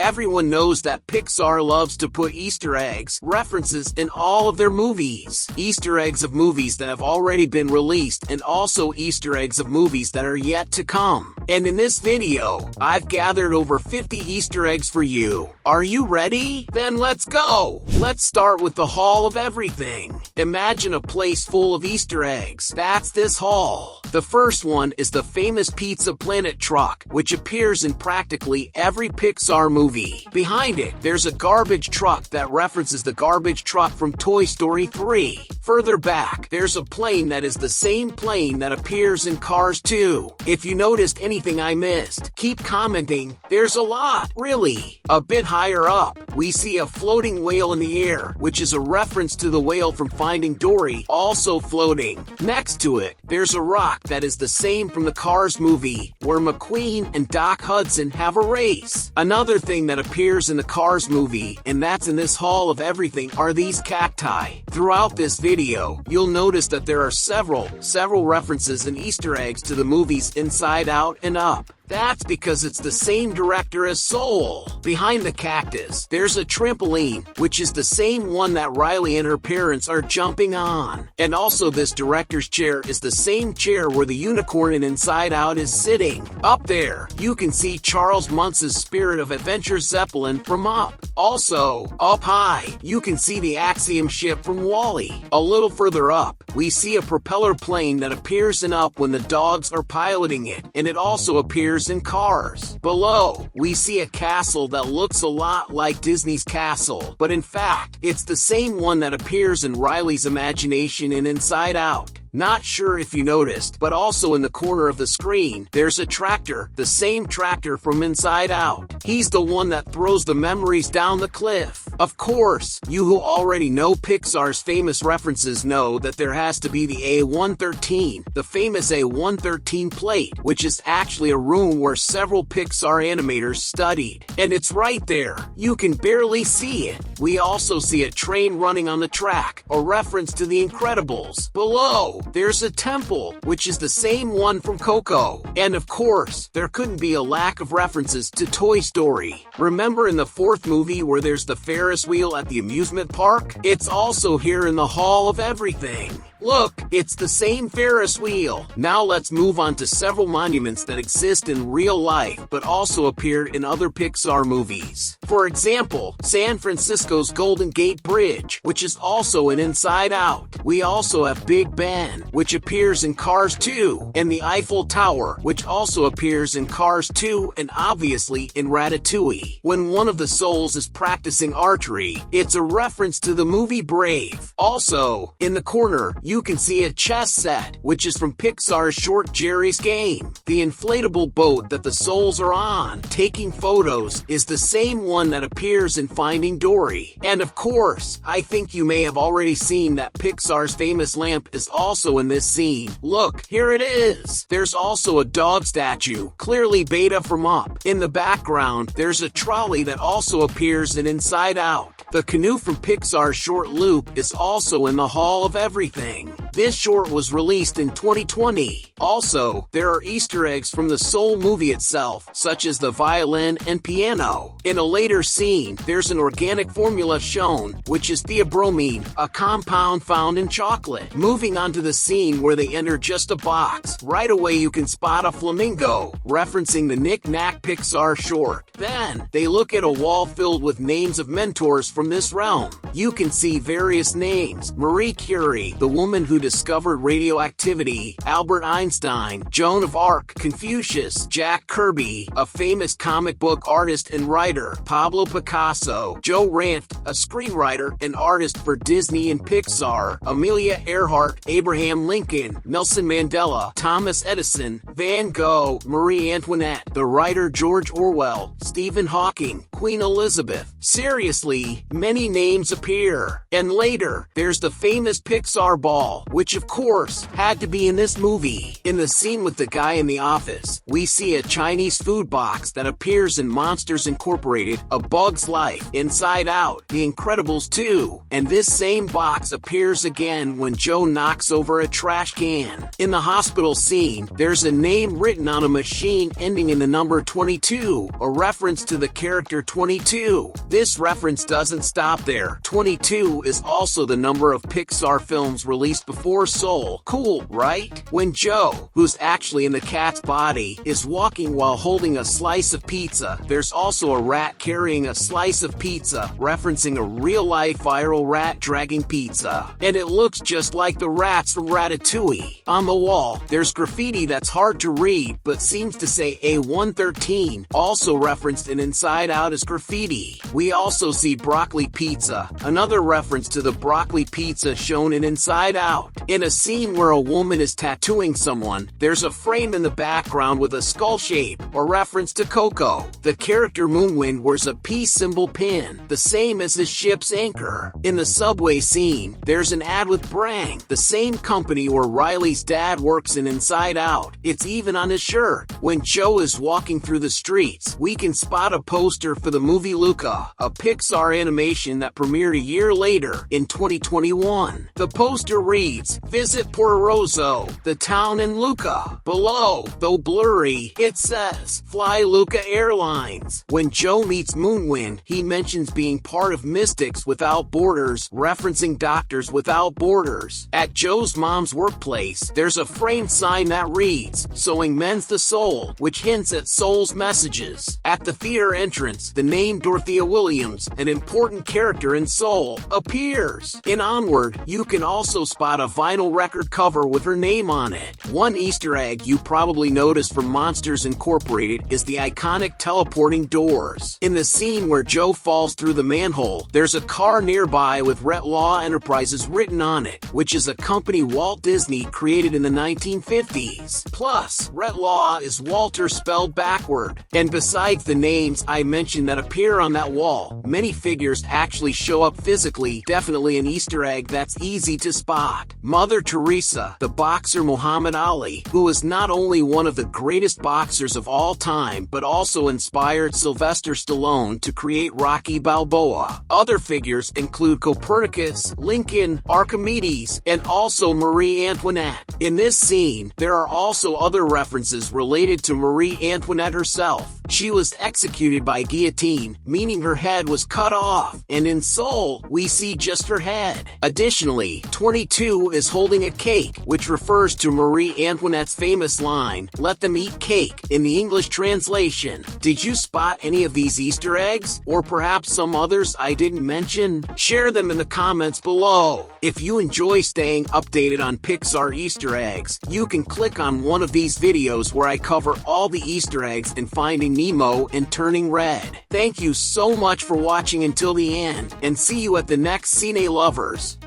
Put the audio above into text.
Everyone knows that Pixar loves to put Easter eggs, references in all of their movies. Easter eggs of movies that have already been released and also Easter eggs of movies that are yet to come. And in this video, I've gathered over 50 Easter eggs for you. Are you ready? Then let's go! Let's start with the Hall of Everything. Imagine a place full of Easter eggs. That's this hall. The first one is the famous Pizza Planet truck, which appears in practically every Pixar movie. Behind it, there's a garbage truck that references the garbage truck from Toy Story 3. Further back, there's a plane that is the same plane that appears in Cars 2. If you noticed anything I missed, keep commenting. There's a lot, really. A bit higher up, we see a floating whale in the air, which is a reference to the whale from Finding Dory, also floating. Next to it, there's a rock that is the same from the Cars movie, where McQueen and Doc Hudson have a race. Another thing that appears in the Cars movie, and that's in this Hall of Everything, are these cacti. Throughout this video, you'll notice that there are several references and Easter eggs to the movies Inside Out and Up. That's because it's the same director as Soul. Behind the cactus, there's a trampoline, which is the same one that Riley and her parents are jumping on. And also this director's chair is the same chair where the unicorn in Inside Out is sitting. Up there, you can see Charles Muntz's Spirit of Adventure Zeppelin from Up. Also, up high, you can see the Axiom ship from WALL-E. A little further up, we see a propeller plane that appears in Up when the dogs are piloting it, and it also appears in Cars. Below, we see a castle that looks a lot like Disney's castle, but in fact, it's the same one that appears in Riley's imagination in Inside Out. Not sure if you noticed, but also in the corner of the screen, there's a tractor, the same tractor from Inside Out. He's the one that throws the memories down the cliff. Of course, you who already know Pixar's famous references know that there has to be the A113, the famous A113 plate, which is actually a room where several Pixar animators studied. And it's right there. You can barely see it. We also see a train running on the track, a reference to The Incredibles. Below, there's a temple, which is the same one from Coco. And of course, there couldn't be a lack of references to Toy Story. Remember in the fourth movie where there's the Ferris wheel at the amusement park? It's also here in the Hall of Everything. Look, it's the same Ferris wheel. Now let's move on to several monuments that exist in real life but also appeared in other Pixar movies. For example, San Francisco's Golden Gate Bridge, which is also in Inside Out. We also have Big Ben, which appears in Cars 2, and the Eiffel Tower, which also appears in Cars 2 and obviously in Ratatouille. When one of the souls is practicing archery, it's a reference to the movie Brave. Also, in the corner, you can see a chess set, which is from Pixar's short Jerry's Game. The inflatable boat that the souls are on, taking photos, is the same one that appears in Finding Dory. And of course, I think you may have already seen that Pixar's famous lamp is also in this scene. Look, here it is. There's also a dog statue, clearly Beta from Up. In the background, there's a trolley that also appears in Inside Out. The canoe from Pixar's short Loop is also in the Hall of Everything. This short was released in 2020. Also, there are Easter eggs from the Soul movie itself, such as the violin and piano. In a later scene, there's an organic formula shown, which is theobromine, a compound found in chocolate. Moving on to the scene where they enter just a box, right away you can spot a flamingo, referencing the Knick Knack Pixar short. Then, they look at a wall filled with names of mentors from this realm. You can see various names: Marie Curie, the woman who discovered radioactivity, Albert Einstein, Joan of Arc, Confucius, Jack Kirby, a famous comic book artist and writer, Pablo Picasso, Joe Ranft, a screenwriter and artist for Disney and Pixar, Amelia Earhart, Abraham Lincoln, Nelson Mandela, Thomas Edison, Van Gogh, Marie Antoinette, the writer George Orwell, Stephen Hawking, Queen Elizabeth. Seriously, many names appear. And later, there's the famous Pixar ball, which of course had to be in this movie. In the scene with the guy in the office, we see a Chinese food box that appears in Monsters Incorporated, A Bug's Life, Inside Out, The Incredibles 2, and this same box appears again when Joe knocks over a trash can. In the hospital scene, there's a name written on a machine ending in the number 22, a reference to the character 22. This reference doesn't stop there. 22 is also the number of Pixar films released before Soul. Cool, right? When Joe, who's actually in the cat's body, is walking while holding a slice of pizza, there's also a rat carrying a slice of pizza, referencing a real-life viral rat dragging pizza. And it looks just like the rats from Ratatouille. On the wall, there's graffiti that's hard to read but seems to say A113, also referenced in Inside Out as graffiti. We also see broccoli pizza, another reference to the broccoli pizza shown in Inside Out. In a scene where a woman is tattooing someone, there's a frame in the background with a skull shape, or reference to Coco. The character Moonwind wears a peace symbol pin, the same as his ship's anchor. In the subway scene, there's an ad with Brang, the same company where Riley's dad works in Inside Out. It's even on his shirt. When Joe is walking through the streets, we can spot a poster for the movie Luca, a Pixar animation that premiered a year later, in 2021. The poster reads, "Visit Porto Rosso, the town in Luca." Below, though blurry, it says, "Fly Luca Airlines." When Joe meets Moonwind, he mentions being part of Mystics Without Borders, referencing Doctors Without Borders. At Joe's mom's workplace, there's a framed sign that reads, "Sewing Mends the Soul," which hints at Soul's messages. At the theater entrance, the name Dorothea Williams, an important character in Soul, appears. In Onward, you can also spot a vinyl record cover with her name on it. One Easter egg you probably noticed from Monsters Incorporated is the iconic teleporting doors. In the scene where Joe falls through the manhole, there's a car nearby with Ret Law Enterprises written on it, which is a company Walt Disney created in the 1950s. Plus, Ret Law is Walter spelled backward. And besides the names I mentioned that appear on that wall, many figures actually show up physically, definitely an Easter egg that's easy to spot. Mother Teresa, the boxer Muhammad Ali, who is not only one of the greatest boxers of all time but also inspired Sylvester Stallone to create Rocky Balboa. Other figures include Copernicus, Lincoln, Archimedes, and also Marie Antoinette. In this scene, there are also other references related to Marie Antoinette herself. She was executed by guillotine, meaning her head was cut off, and in Soul, we see just her head. Additionally, 22 is holding a cake, which refers to Marie Antoinette's famous line, "Let them eat cake," in the English translation. Did you spot any of these Easter eggs? Or perhaps some others I didn't mention? Share them in the comments below. If you enjoy staying updated on Pixar Easter eggs, you can click on one of these videos where I cover all the Easter eggs in Finding Nemo and Turning Red. Thank you so much for watching until the end, and see you at the next Cine Lovers.